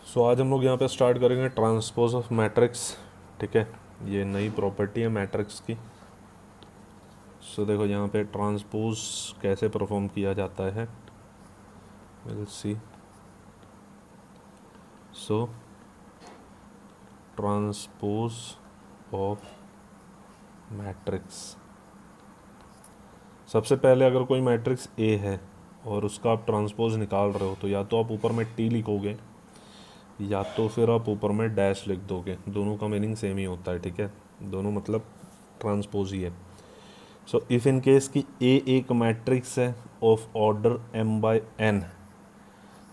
सो आज हम लोग यहाँ पे स्टार्ट करेंगे ट्रांसपोज ऑफ मैट्रिक्स। ठीक है, ये नई प्रॉपर्टी है मैट्रिक्स की। सो देखो यहाँ पे ट्रांसपोज कैसे परफॉर्म किया जाता है, will see. So transpose of matrix, सबसे पहले अगर कोई मैट्रिक्स ए है और उसका आप ट्रांसपोज निकाल रहे हो तो या तो आप ऊपर में टी लिखोगे या तो फिर आप ऊपर में डैश लिख दोगे। दोनों का मीनिंग सेम ही होता है। ठीक है, दोनों मतलब ट्रांसपोज ही है। सो इफ़ इन केस की ए एक मैट्रिक्स है of order m by n,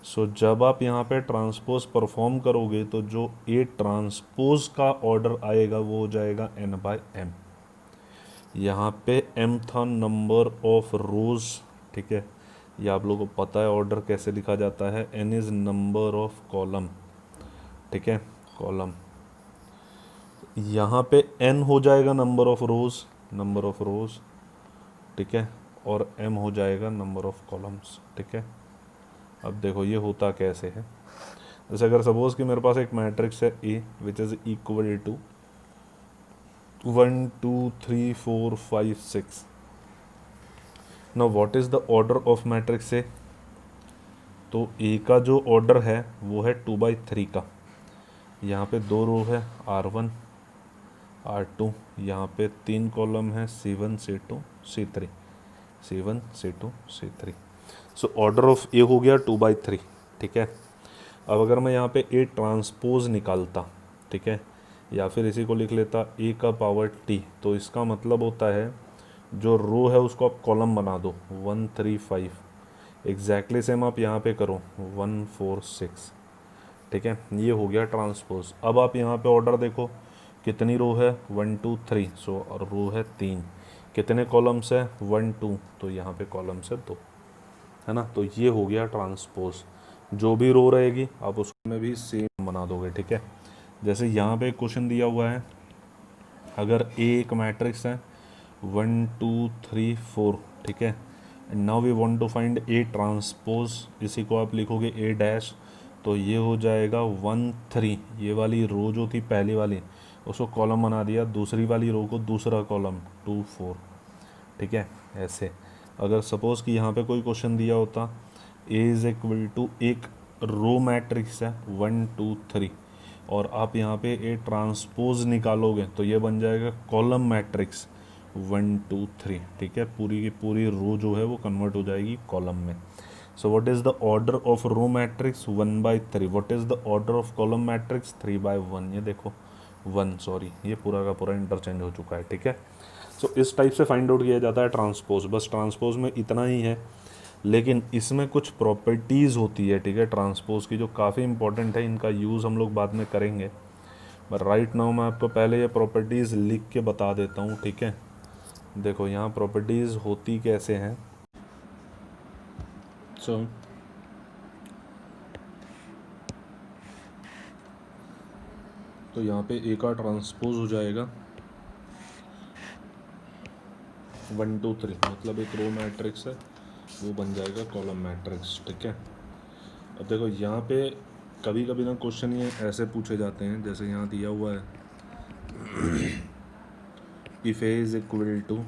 सो जब आप यहाँ पे ट्रांसपोज परफॉर्म करोगे तो जो ए ट्रांसपोज का ऑर्डर आएगा वो हो जाएगा n बाई m। यहाँ पे m था नंबर ऑफ रोज। ठीक है, ये आप लोगों को पता है ऑर्डर कैसे लिखा जाता है, n is number of column. ठीक है, कॉलम। यहाँ पे n हो जाएगा number of rose, number of रोज। ठीक है, और m हो जाएगा नंबर ऑफ कॉलम्स। ठीक है, अब देखो ये होता कैसे है। जैसे अगर सपोज कि मेरे पास एक मैट्रिक्स है A which is equal to 1 2 3 4 5 6। Now what is the order of matrix A? तो ए का जो ऑर्डर है वो है 2/3 का। यहाँ पे 2 रो है R1 R2, यहाँ पे 3 कॉलम है C1 C2 C3, C1 C2 C3। So order of ए हो गया 2/3। ठीक है, अब अगर मैं यहाँ पे ए ट्रांसपोज निकालता, ठीक है, या फिर इसी को लिख लेता ए का पावर टी, तो इसका मतलब होता है जो रो है उसको आप कॉलम बना दो 1 3 5। एग्जैक्टली सेम आप यहाँ पे करो 1 4 6। ठीक है, ये हो गया ट्रांसपोज। अब आप यहाँ पे ऑर्डर देखो कितनी रो है 1 2 3, सो और रो है 3। कितने कॉलम्स है 1 2, तो यहाँ पे कॉलम्स है 2, है ना। तो ये हो गया ट्रांसपोज। जो भी रो रहेगी आप उसमें भी सेम बना दोगे। ठीक है, जैसे यहाँ पे क्वेश्चन दिया हुआ है, अगर ए एक मैट्रिक्स है 1 2 3 4, ठीक है, and now we want to find A transpose, इसी को आप लिखोगे ए डैश, तो ये हो जाएगा 1 3। ये वाली रो जो थी पहली वाली उसको कॉलम बना दिया, दूसरी वाली रो को दूसरा कॉलम 2 4। ठीक है, ऐसे। अगर सपोज़ कि यहाँ पे कोई क्वेश्चन दिया होता ए इज़ इक्वल टू एक रो मैट्रिक्स है 1 2 3 और आप यहाँ पे ए ट्रांसपोज निकालोगे तो ये बन जाएगा कॉलम मैट्रिक्स 1 2 3। ठीक है, पूरी की पूरी रो जो है वो कन्वर्ट हो जाएगी कॉलम में। So what is the order of row matrix 1/3। What is the order of column matrix 3/1। ये देखो 1, सॉरी, ये पूरा का पूरा इंटरचेंज हो चुका है। ठीक है, सो इस टाइप से फाइंड आउट किया जाता है ट्रांसपोज। बस ट्रांसपोज में इतना ही है, लेकिन इसमें कुछ प्रॉपर्टीज़ होती है, ठीक है, ट्रांसपोज की, जो काफ़ी इंपॉर्टेंट है। इनका यूज़ हम लोग बाद में करेंगे, बट राइट नाउ मैं आपको पहले ये प्रॉपर्टीज़ लिख के बता देता हूँ। ठीक है, देखो यहाँ प्रॉपर्टीज़ होती कैसे हैं। सो तो यहाँ पे ए का ट्रांसपोज हो जाएगा 1 2 3, मतलब एक रो मैट्रिक्स है वो बन जाएगा कॉलम मैट्रिक्स। ठीक है, अब देखो यहाँ पे कभी कभी ना क्वेश्चन ये ऐसे पूछे जाते हैं, जैसे यहाँ दिया हुआ है if A is equal to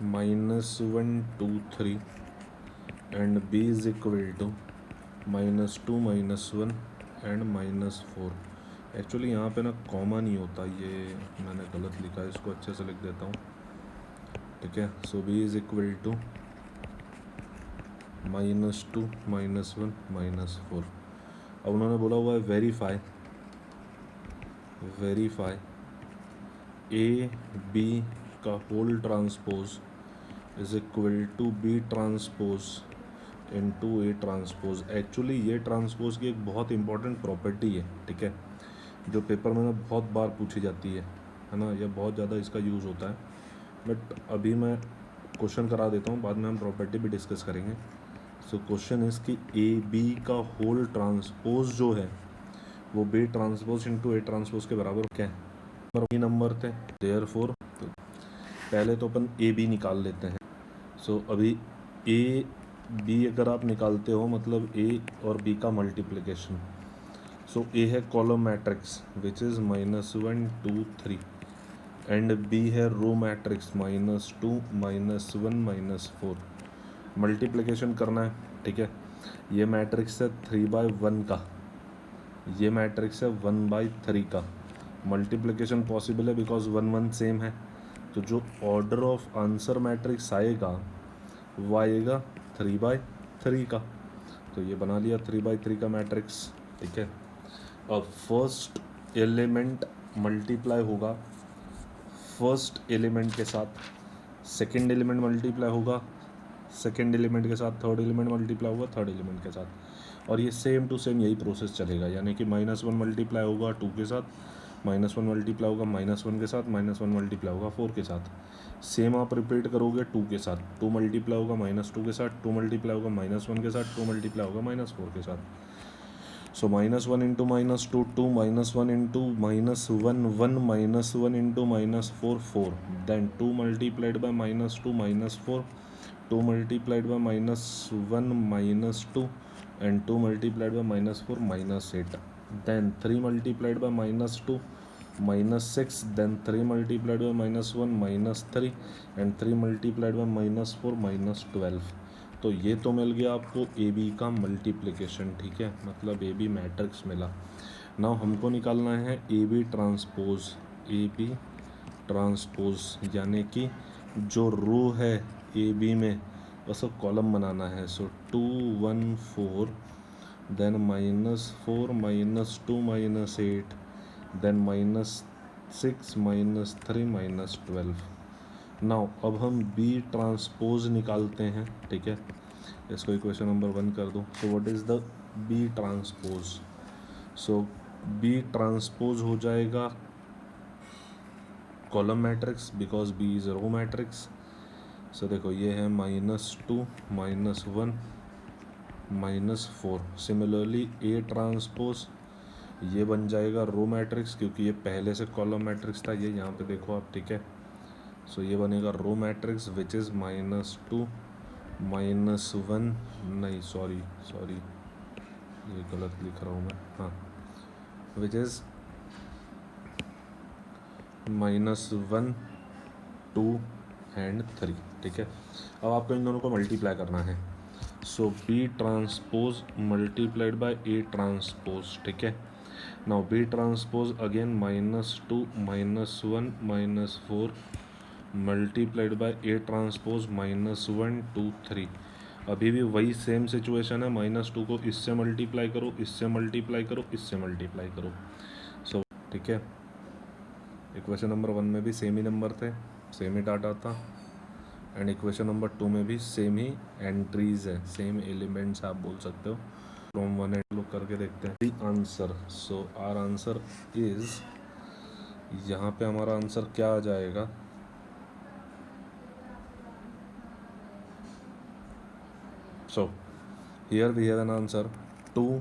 -1 2 3 and B is equal to -2 -1 and -4। Actually यहाँ पे ना कॉमा नहीं होता, ये मैंने गलत लिखा है, इसको अच्छे से लिख देता हूँ। ठीक है, so B is equal to -2 -1 -4। अब उन्होंने बोला हुआ है वेरीफाई ए बी का whole transpose is equal to B transpose into A transpose. Actually ये ट्रांसपोज की एक बहुत इंपॉर्टेंट प्रॉपर्टी है। ठीक है, जो पेपर में ना बहुत बार पूछी जाती है ना, यह बहुत ज़्यादा इसका यूज़ होता है। बट अभी मैं क्वेश्चन करा देता हूँ, बाद में हम प्रॉपर्टी भी डिस्कस करेंगे। सो क्वेश्चन इज़ कि ए बी का होल ट्रांसपोज जो है वो B transpose into A transpose के बराबर क्या है, नंबर थे, देयरफॉर पहले तो अपन ए बी निकाल लेते हैं। सो अभी ए बी अगर आप निकालते हो मतलब ए और बी का मल्टीप्लिकेशन, सो ए है column matrix which is -1 2 3 and B है रो मैट्रिक्स -2 -1 -4। मल्टीप्लिकेशन करना है, ठीक है। ये मैट्रिक्स है 3/1 का, ये मैट्रिक्स है 1/3 का। मल्टीप्लिकेशन पॉसिबल है बिकॉज 1 1 सेम है, तो जो ऑर्डर ऑफ आंसर मैट्रिक्स आएगा वो आएगा 3/3 का। तो ये बना लिया 3/3 का मैट्रिक्स, ठीक है। अब फर्स्ट एलिमेंट मल्टीप्लाई होगा फर्स्ट एलिमेंट के साथ, सेकंड एलिमेंट मल्टीप्लाई होगा सेकंड एलिमेंट के साथ, थर्ड एलिमेंट मल्टीप्लाई होगा थर्ड एलिमेंट के साथ, और ये सेम टू सेम यही प्रोसेस चलेगा। यानी कि -1 मल्टीप्लाई होगा 2 के साथ, -1 मल्टीप्लाई होगा -1 के साथ, -1 मल्टीप्लाई होगा 4 के साथ। सेम आप रिपीट करोगे 2 के साथ, 2 मल्टीप्लाई होगा -2 के साथ, 2 मल्टीप्लाई होगा -1 के साथ, 2 मल्टीप्लाई होगा -4 के साथ। So -1 into -2 2 -1 into -1 1 -1 into -4 4, then 2 multiplied by -2 -4, 2 multiplied by -1 -2, and 2 multiplied by -4 -8, then 3 multiplied by -2 -6, then 3 multiplied by -1 -3, and 3 multiplied by -4 -12। तो ये तो मिल गया आपको ए बी का मल्टीप्लिकेशन, ठीक है, मतलब ए बी मैट्रिक्स मिला। नाउ हमको निकालना है A B transpose, A B transpose यानी कि जो रो है ए बी में उसको कॉलम बनाना है। सो 2 1 4, देन -4 -2 -8, देन -6 -3 -12। नाउ अब हम बी ट्रांसपोज निकालते हैं, ठीक है। इसको इक्वेशन नंबर 1 कर दो। So what is the B transpose? So B transpose हो जाएगा column matrix because B is row matrix. So देखो ये है -2 -1 -4। सिमिलरली ए ट्रांसपोज ये बन जाएगा रो मैट्रिक्स क्योंकि ये पहले से कॉलम मैट्रिक्स था, ये यहाँ पे देखो आप, ठीक है। सो ये बनेगा रो मैट्रिक्स विच इज़ -2 -1, नहीं सॉरी ये गलत लिख रहा हूँ मैं, हाँ, विच इज़ -1 2 एंड 3, ठीक है। अब आपको इन दोनों को मल्टीप्लाई करना है। So B transpose multiplied by A transpose, ठीक है। Now B transpose again -2 -1 -4 multiplied by A transpose -1 2 3। अभी भी वही सेम सिचुएशन है, -2 को इससे मल्टीप्लाई करो, इससे मल्टीप्लाई करो, इससे मल्टीप्लाई करो। सो ठीक है, इक्वेशन नंबर 1 में भी सेम ही नंबर थे, सेम ही डाटा था, एंड इक्वेशन नंबर 2 में भी सेम ही एंट्रीज है, सेम एलिमेंट्स आप बोल सकते हो। फ्रॉम 1 एंड लोग करके देखते हैं answer. So our answer is, यहाँ पे हमारा आंसर क्या आ जाएगा? So here we have an answer 2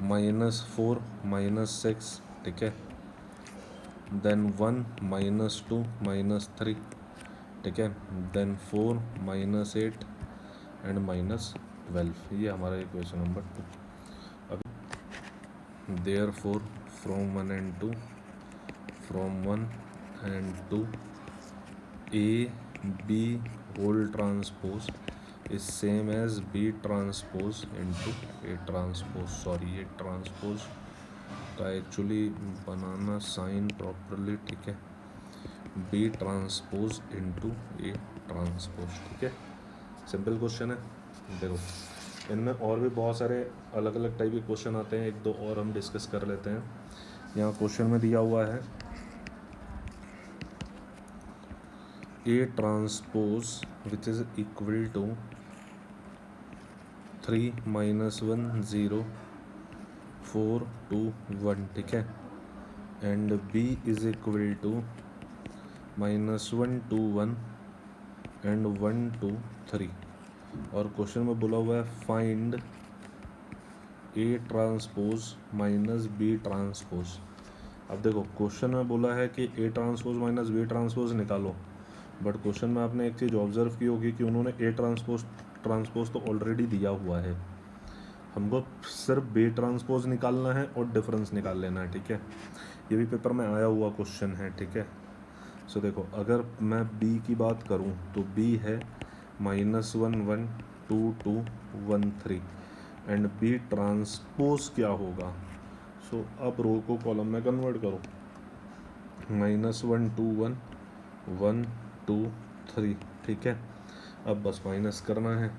-4 -6, ठीक है, then 1 -2 -3, ठीक है, then 4 -8 एंड -12। ये हमारा इक्वेशन नंबर 2। अब therefore from 1 and 2, from 1 and 2 A B whole transpose is same as B transpose into A transpose। Sorry, ये ट्रांसपोज का एक्चुअली बनाना साइन प्रॉपरली, ठीक है, B transpose into A transpose, ठीक है। सिंपल क्वेश्चन है। देखो इनमें और भी बहुत सारे अलग अलग टाइप के क्वेश्चन आते हैं, एक दो और हम डिस्कस कर लेते हैं। यहाँ क्वेश्चन में दिया हुआ है A transpose which is equal to 3 -1 0 4 2 1, ठीक है, and B is equal to -1 2 1 and 1 2 3। और क्वेश्चन में बोला हुआ है find A transpose -B transpose. अब देखो क्वेश्चन में बोला है कि A ट्रांसपोज -B ट्रांसपोज निकालो, बट क्वेश्चन में आपने एक चीज़ ऑब्जर्व की होगी कि उन्होंने A ट्रांसपोज ट्रांसपोज तो ऑलरेडी दिया हुआ है, हमको सिर्फ बी ट्रांसपोज निकालना है और डिफरेंस निकाल लेना है, ठीक है। ये भी पेपर में आया हुआ क्वेश्चन है, ठीक है। सो देखो, अगर मैं बी की बात करूँ तो बी है -1 1 2 2 1 3 एंड बी ट्रांसपोज क्या होगा। सो अब रो को कॉलम में कन्वर्ट करो, -1 2 1 1 2 3, ठीक है। अब बस माइनस करना है,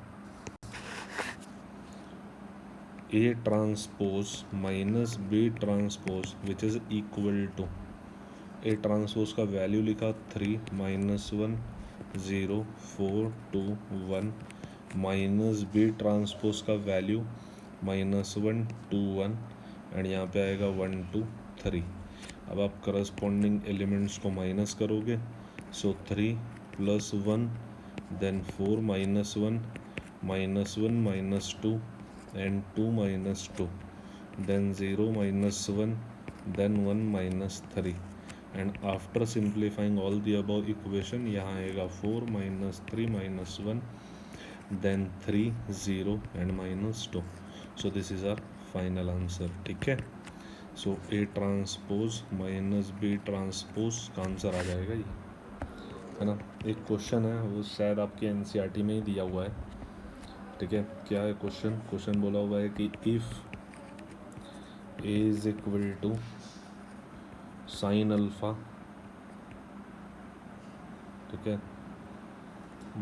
A transpose minus B transpose which is equal to, A transpose का वैल्यू लिखा 3 -1 0 4 2 1 माइनस बी ट्रांसपोज का वैल्यू -1 2 1 एंड यहाँ पे आएगा 1 2 3। अब आप करस्पॉन्डिंग एलिमेंट्स को माइनस करोगे, सो 3 + 1 then 4 -1 -1 -2 and 2 -2 then 0 -1 then 1 -3 and after simplifying all the above equation यहाँ आएगा 4 -3 -1 then 3 0 and -2। so this is our final answer, ठीक है। So A transpose minus B transpose का आंसर आ जाएगा ये, है ना। एक क्वेश्चन है वो शायद आपके एनसीईआरटी में ही दिया हुआ है, ठीक है। क्या है क्वेश्चन बोला हुआ है कि if A is equal to sine alpha, ठीक है,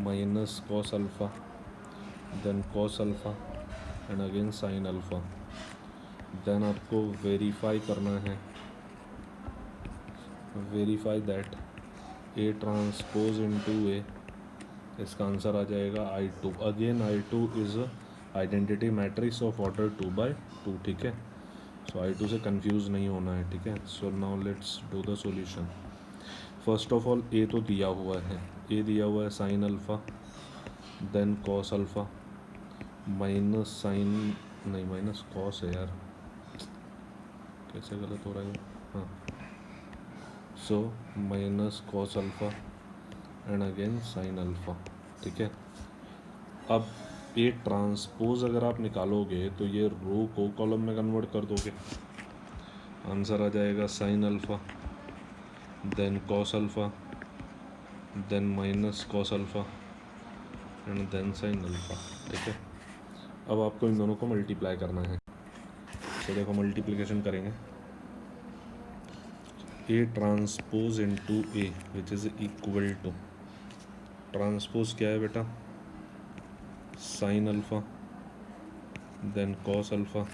minus cos alpha then cos alpha and again sine alpha, then आपको वेरीफाई करना है, verify that A transpose into A, इसका आंसर आ जाएगा I2। Again I2 is identity matrix of order 2/2, ठीक है। सो I2 से कंफ्यूज नहीं होना है, ठीक है। So now let's do the solution. First of all A तो दिया हुआ है, ए दिया हुआ है sine alpha then cos alpha minus sine नहीं माइनस कॉस है यार, कैसे गलत हो रहा है, हाँ। So minus cos alpha and again sine alpha, ठीक है। अब ए ट्रांसपोज अगर आप निकालोगे तो ये रो को कॉलम में कन्वर्ट कर दोगे, आंसर आ जाएगा sine alpha then cos alpha then minus cos alpha and then sine alpha, ठीक है। अब आपको इन दोनों को मल्टीप्लाई करना है, तो देखो मल्टीप्लिकेशन करेंगे, A transpose into A which is equal to, transpose क्या है बेटा, sine alpha then cos alpha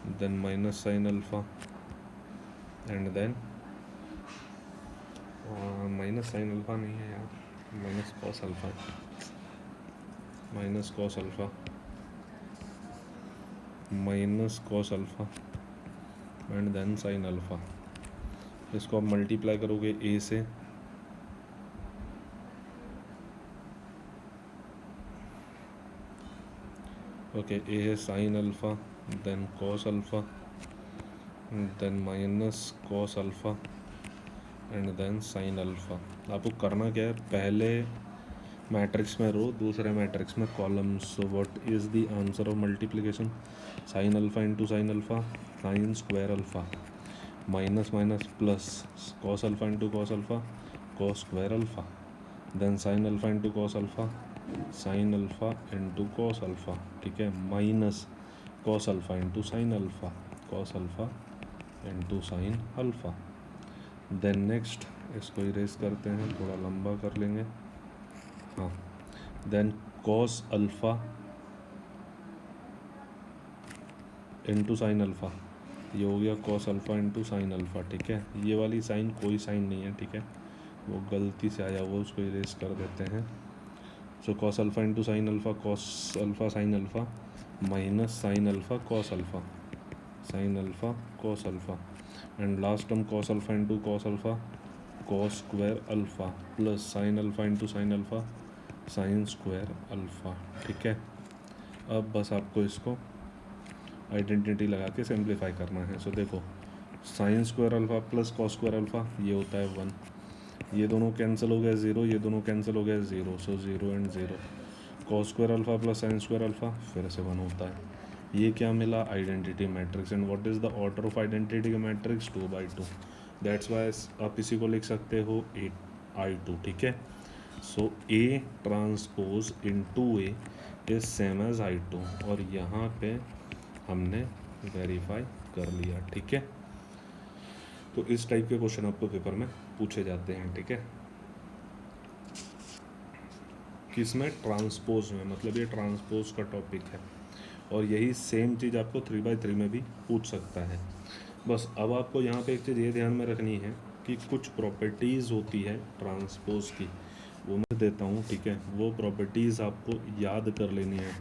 then minus sine alpha and then minus sine alpha नहीं है यार, minus cos alpha, minus cos alpha minus cos alpha and then sine alpha. इसको आप multiply करोगे A से, ओके, ए है sine alpha then cos alpha then minus cos alpha and then sine alpha. आपको करना क्या है, पहले मैट्रिक्स में रो, दूसरे मैट्रिक्स में column. So what is the answer of multiplication, sine alpha into sine alpha sine square alpha minus minus plus cos alpha into cos alpha cos square alpha then sine alpha into cos alpha sine alpha into cos alpha, ठीक है, minus cos alpha into sine alpha cos alpha into sine alpha. Then next इसको erase करते हैं, थोड़ा लंबा कर लेंगे, हाँ। Then cos alpha into sine alpha, ये हो गया cos alpha into sine alpha, ठीक है। ये वाली साइन कोई साइन नहीं है, ठीक है, वो गलती से आया हुआ, उसको इरेज कर देते हैं। So cos alpha into sine alpha cos alpha sine alpha minus sine alpha cos alpha sine alpha cos alpha and last term cos alpha into cos alpha cos square alpha plus sign alpha into sine alpha sine square alpha, ठीक है। अब बस आपको इसको identity लगा के simplify करना है। सो देखो, sign square alpha plus cos square alpha ये होता है 1, ये दोनों कैंसिल हो गए 0, ये दोनों कैंसिल हो गए 0, so 0 and 0 cos square alpha plus sine square alpha फिर से 1 होता है। ये क्या मिला, identity matrix. And what is the order of identity matrix, 2/2। That's why आप इसी को लिख सकते हो 8I2, ठीक है। So A transpose into A is same as I2, और यहाँ पे हमने वेरीफाई कर लिया, ठीक है। तो इस टाइप के क्वेश्चन आपको पेपर में पूछे जाते हैं, ठीक है। किसमें, ट्रांसपोज में, मतलब ये ट्रांसपोज का टॉपिक है। और यही सेम चीज़ आपको 3/3 में भी पूछ सकता है। बस अब आपको यहाँ पे एक चीज़ ये ध्यान में रखनी है कि कुछ प्रॉपर्टीज़ होती है ट्रांसपोज की, वो मैं देता हूँ, ठीक है। वो प्रॉपर्टीज़ आपको याद कर लेनी है।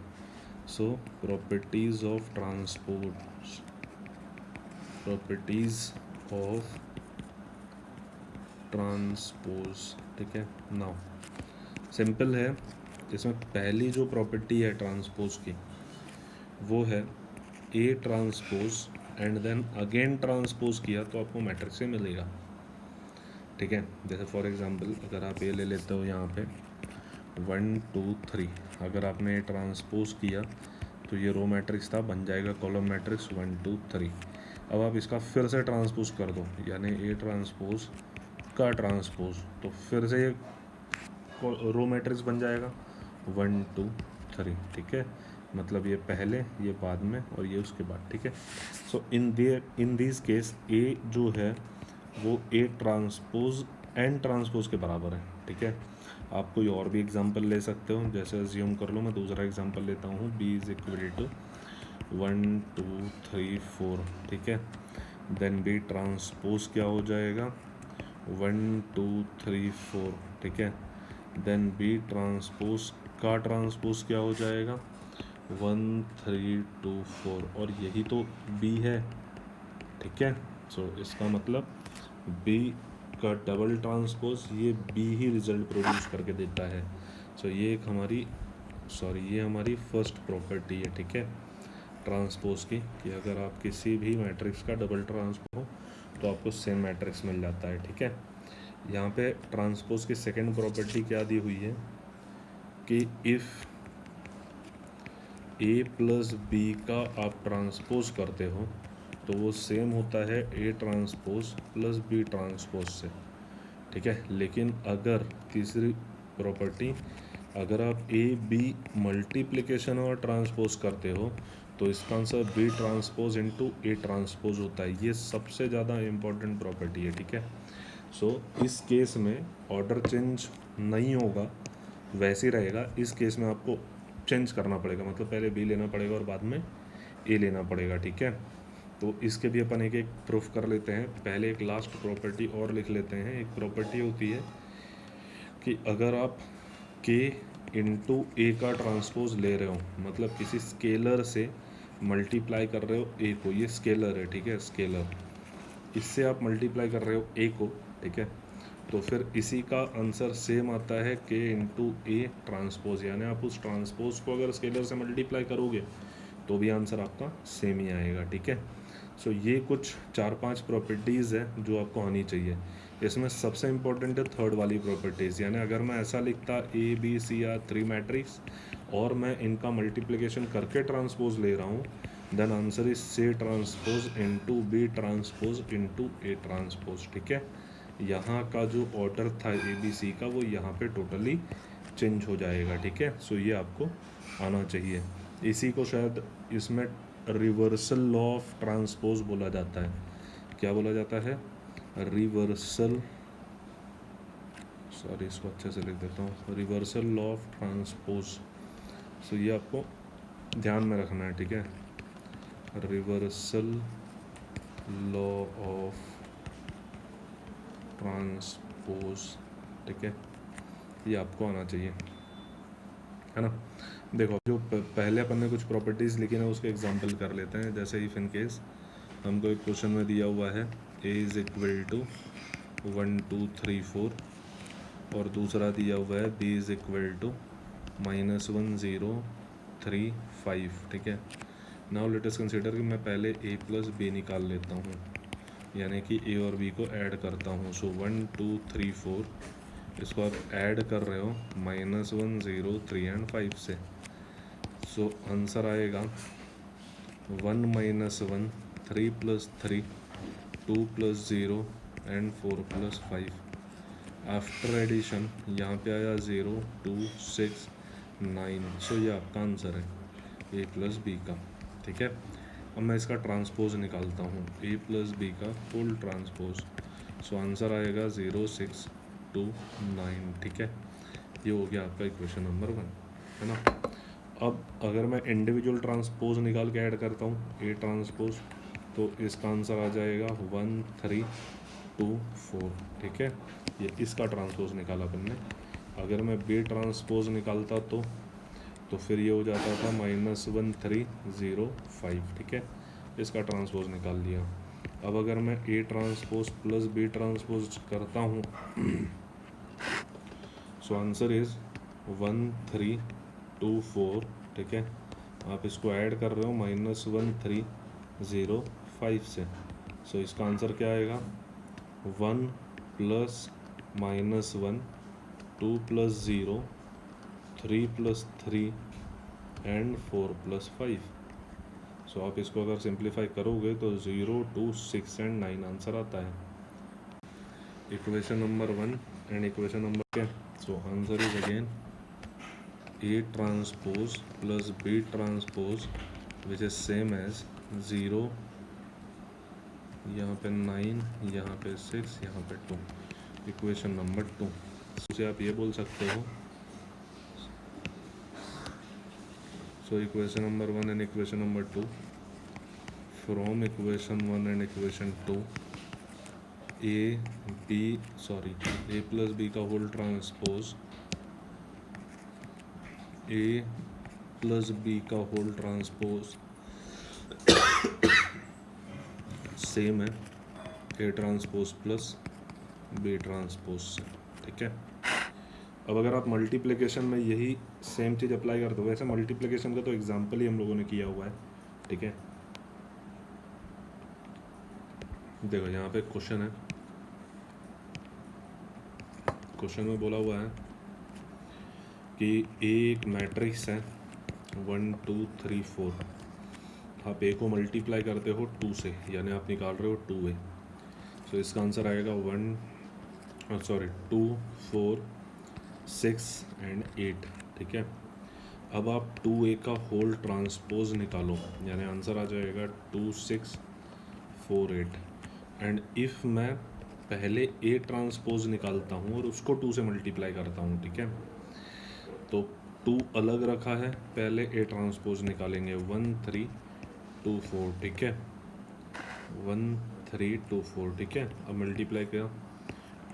So properties of transpose, properties of transpose, ठीक है। नाउ सिंपल है, इसमें पहली जो प्रॉपर्टी है ट्रांसपोज की वो है A transpose and then again transpose किया तो आपको मैट्रिक्स से मिलेगा, ठीक है। जैसे फॉर एग्जांपल अगर आप ये ले लेते हो यहाँ पे 1 2 3, अगर आपने ए ट्रांसपोज किया तो ये रो मैट्रिक्स था, बन जाएगा कॉलम मैट्रिक्स 1 2 3। अब आप इसका फिर से ट्रांसपोज कर दो, यानी ए ट्रांसपोज का ट्रांसपोज, तो फिर से ये रो मैट्रिक्स बन जाएगा 1 2 3, ठीक है। मतलब ये पहले, ये बाद में, और ये उसके बाद, ठीक है। सो इन दिस केस ए जो है वो ए ट्रांसपोज एन ट्रांसपोज के बराबर है, ठीक है। आप कोई और भी एग्जांपल ले सकते हो, जैसे अज्यूम कर लो मैं दूसरा एग्जांपल लेता हूँ, बी इज इक्वल टू 1 2 3 4, ठीक है। देन बी ट्रांसपोज क्या हो जाएगा 1 2 3 4, ठीक है। देन बी ट्रांसपोज का ट्रांसपोज क्या हो जाएगा 1 3 2 4, और यही तो बी है, ठीक है। सो इसका मतलब बी का डबल ट्रांसपोज ये बी ही रिजल्ट प्रोड्यूस करके देता है। सो ये एक हमारी ये हमारी फर्स्ट प्रॉपर्टी है, ठीक है, ट्रांसपोज की, कि अगर आप किसी भी मैट्रिक्स का डबल ट्रांसपोज हो तो आपको सेम मैट्रिक्स मिल जाता है, ठीक है। यहाँ पे ट्रांसपोज की सेकंड प्रॉपर्टी क्या दी हुई है कि इफ़ ए प्लस बी का आप ट्रांसपोज करते हो तो वो सेम होता है A transpose plus B transpose से, ठीक है। लेकिन अगर तीसरी प्रॉपर्टी, अगर आप ए बी मल्टीप्लिकेशन और ट्रांसपोज करते हो तो इसका answer B transpose into A transpose होता है। ये सबसे ज़्यादा इम्पॉर्टेंट प्रॉपर्टी है, ठीक है। सो इस केस में ऑर्डर चेंज नहीं होगा, वैसे ही रहेगा। इस केस में आपको चेंज करना पड़ेगा, मतलब पहले बी लेना पड़ेगा और बाद में ए लेना पड़ेगा, ठीक है। तो इसके भी अपन एक एक प्रूफ कर लेते हैं। पहले एक लास्ट प्रॉपर्टी और लिख लेते हैं। एक प्रॉपर्टी होती है कि अगर आप के इंटू ए का ट्रांसपोज ले रहे हो, मतलब किसी स्केलर से मल्टीप्लाई कर रहे हो ए को, ये स्केलर है, ठीक है, स्केलर, इससे आप मल्टीप्लाई कर रहे हो ए को, ठीक है, तो फिर इसी का आंसर सेम आता है के इंटू ए ट्रांसपोज, यानी आप उस ट्रांसपोज को अगर स्केलर से मल्टीप्लाई करोगे तो भी आंसर आपका सेम ही आएगा, ठीक है। सो ये कुछ 4-5 प्रॉपर्टीज़ है जो आपको आनी चाहिए। इसमें सबसे इम्पोर्टेंट है थर्ड वाली प्रॉपर्टीज़, यानी अगर मैं ऐसा लिखता ए बी सी या 3 मैट्रिक्स और मैं इनका मल्टीप्लिकेशन करके ट्रांसपोज ले रहा हूँ, then answer is C transpose into B transpose into A transpose, ठीक है। यहाँ का जो ऑर्डर था ए बी सी का वो यहाँ पे टोटली चेंज हो जाएगा, ठीक है। सो ये आपको आना चाहिए। इसी को शायद इसमें रिवर्सल लॉ ऑफ ट्रांसपोज बोला जाता है। क्या बोला जाता है, रिवर्सल, सॉरी इसको अच्छे से लिख देता हूँ, रिवर्सल लॉ ऑफ ट्रांसपोज। सो ये आपको ध्यान में रखना है, ठीक है, रिवर्सल लॉ ऑफ ट्रांसपोज, ठीक है, ये आपको आना चाहिए, है ना। देखो जो पहले अपन ने कुछ प्रॉपर्टीज़ लिखी ना उसके एग्जांपल कर लेते हैं। जैसे इफ इन केस हमको एक क्वेश्चन में दिया हुआ है ए इज़ इक्वल टू 1 2 3 4 और दूसरा दिया हुआ है बी इज़ इक्वल टू -1 0 3 5, ठीक है। नाउ लेट अस कंसीडर कि मैं पहले ए प्लस बी निकाल लेता हूँ, यानी कि ए और बी को ऐड करता हूँ। सो 1 2 3 4 इसको आप ऐड कर रहे हो -1 0 3 एंड 5 से, सो आंसर आएगा 1 - 1 3 + 3 2 + 0 एंड 4 + 5। आफ्टर एडिशन यहाँ पे आया 0 2 6 9, सो ये आपका आंसर है a + b का। ठीक है, अब मैं इसका ट्रांसपोज निकालता हूँ, a + b का फुल ट्रांसपोज, सो आंसर आएगा 0 6 2 9। ठीक है, ये हो गया आपका इक्वेशन नंबर 1, है ना। अब अगर मैं इंडिविजुअल ट्रांसपोज निकाल के ऐड करता हूँ ए ट्रांसपोज, तो इसका आंसर आ जाएगा 1 3 2 4। ठीक है, ये इसका ट्रांसपोज निकाला अपन ने। अगर मैं बी ट्रांसपोज निकालता तो फिर ये हो जाता था -1 3 0 5। ठीक है, इसका ट्रांसपोज निकाल लिया। अब अगर मैं A transpose plus B transpose करता हूँ सो आंसर इज़ 1 3 2 4। ठीक है, आप इसको ऐड कर रहे हो -1 3 0 5 से, सो इसका आंसर क्या आएगा 1 + -1 2 + 0 3 + 3 एंड 4 + 5। सो आप इसको अगर सिंप्लीफाई करोगे तो 0 2 6 एंड 9 आंसर आता है। Equation number 1 and equation number क्या, so answer is again A transpose plus B transpose which is same as 0, यहाँ पे 9, यहाँ पे 6, यहाँ पे 2। इक्वेशन नंबर 2 से आप ये बोल सकते हो, so equation number 1 and equation number 2, from equation 1 and equation 2 a plus b का whole transpose, a plus b का होल ट्रांसपोज सेम है a transpose plus b transpose से। ठीक है, अब अगर आप मल्टीप्लिकेशन में यही सेम चीज़ अप्लाई कर दो, वैसे मल्टीप्लिकेशन का तो एग्जाम्पल ही हम लोगों ने किया हुआ है। ठीक है, देखो यहाँ पे क्वेश्चन है, क्वेश्चन में बोला हुआ है कि एक मैट्रिक्स है 1 2 3 4, आप ए को मल्टीप्लाई करते हो 2 से, यानी आप निकाल रहे हो 2a, सो इसका आंसर आएगा 2 4 6 एंड 8। ठीक है, अब आप 2a का होल ट्रांसपोज निकालो, यानी आंसर आ जाएगा 2 6 4 8। एंड इफ़ मैं पहले a ट्रांसपोज निकालता हूँ और उसको 2 से मल्टीप्लाई करता हूँ, ठीक है, तो 2 अलग रखा है, पहले a ट्रांसपोज निकालेंगे 1 3 2 4। ठीक है, 1 3 2 4। ठीक है, अब मल्टीप्लाई किया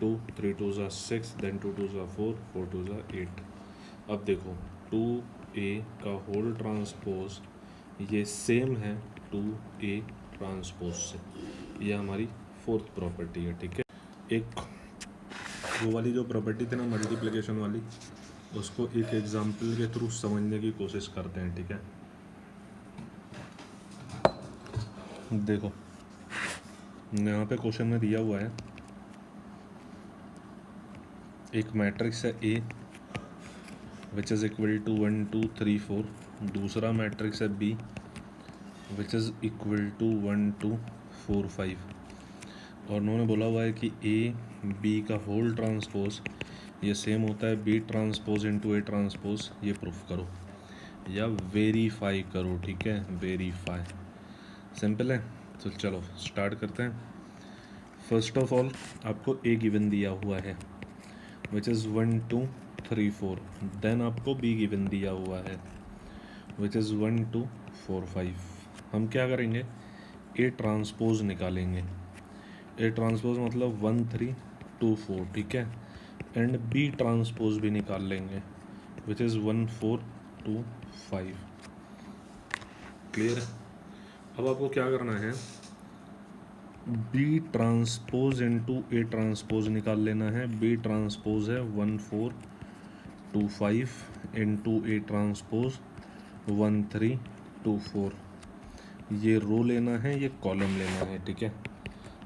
2 3 2 ज़ा 6, देन 2 2 ज़ा 4 4 2 ज़ा 8। अब देखो 2a का होल ट्रांसपोज ये सेम है 2a ट्रांसपोज से, ये हमारी फोर्थ प्रॉपर्टी है। ठीक है, एक वो वाली जो प्रॉपर्टी थी ना मल्टीप्लिकेशन वाली, उसको एक एग्जांपल के थ्रू समझने की कोशिश करते हैं। ठीक है, देखो यहाँ पे क्वेश्चन में दिया हुआ है एक मैट्रिक्स है A which is equal to 1 2 3 4, दूसरा मैट्रिक्स है B which is equal to 1 2 4 5, और उन्होंने बोला हुआ है कि A B का होल ट्रांसपोज ये सेम होता है B transpose into A transpose, ये प्रूफ करो या वेरीफाई करो। ठीक है, वेरीफाई सिंपल है, तो चलो स्टार्ट करते हैं। फर्स्ट ऑफ ऑल आपको A गिवन दिया हुआ है विच इज़ 1 2 3 4, देन आपको B गिवन दिया हुआ है विच इज़ 1 2 4 5। हम क्या करेंगे, A ट्रांसपोज निकालेंगे, A ट्रांसपोज मतलब 1 3 2 4। ठीक है, एंड B ट्रांसपोज भी निकाल लेंगे विच इज़ 1 4 2 5। क्लियर है, अब आपको क्या करना है, B transpose into A transpose निकाल लेना है। B ट्रांसपोज है 1 4 2 5 इंटू A ट्रांसपोज 1 3 2 4, ये रो लेना है, ये कॉलम लेना है। ठीक है,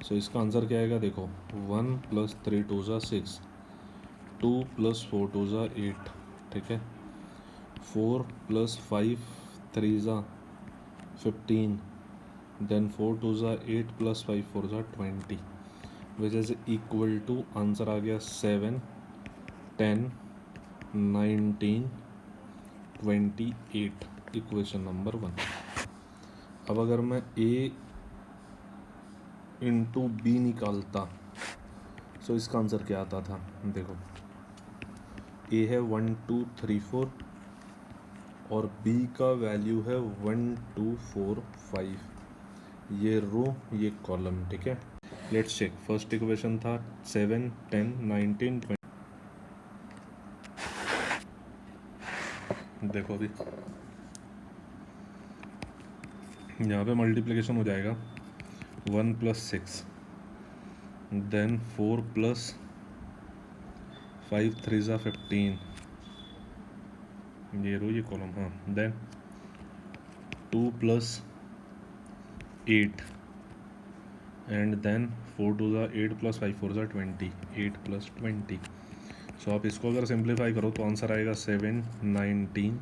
सो इसका आंसर क्या आएगा, देखो 1 + 3 2 ज़ा 6, 2 + 4 2 ज़ा 8, ठीक है। 4 + 5 3 ज़ा 15, देन 4 2 ज़ा 8 + 5 4 ज़ा 20, which is equal to, answer आ गया 7 10 19 28, इक्वेशन नंबर 1। अब अगर मैं a इंटू बी निकालता, सो इसका आंसर क्या आता था, देखो a है 1 2 3 4 और b का वैल्यू है 1 2 4 5, ये रो ये कॉलम, ठीक है। लेट्स चेक, फर्स्ट इक्वेशन था 7 10 19 20, देखो अभी यहाँ पे मल्टीप्लिकेशन हो जाएगा 1 + 6, देन 4 + 5 3 ज़ा 15, ये रो ये कॉलम, हाँ, देन 2 + 8 एंड देन 4 2 ज़ा 8 + 5 4 ज़ा 20, 8 + 20। सो आप इसको अगर सिंप्लीफाई करो तो आंसर आएगा 7 19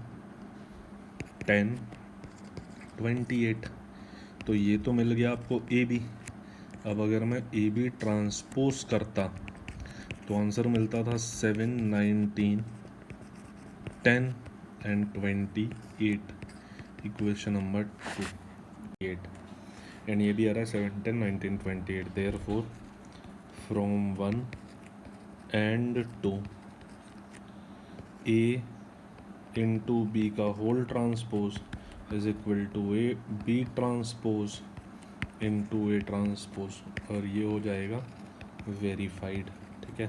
10 28। तो ये तो मिल गया आपको ए बी। अब अगर मैं ए बी ट्रांसपोज करता तो आंसर मिलता था 7 19 10 एंड 28, इक्वेशन नंबर 2 8, एंड ये भी आ रहा है 7 10 19 28, therefore from 1 and 2 A into B का whole transpose is equal to A B transpose into A transpose, और ये हो जाएगा वेरीफाइड, ठीक है।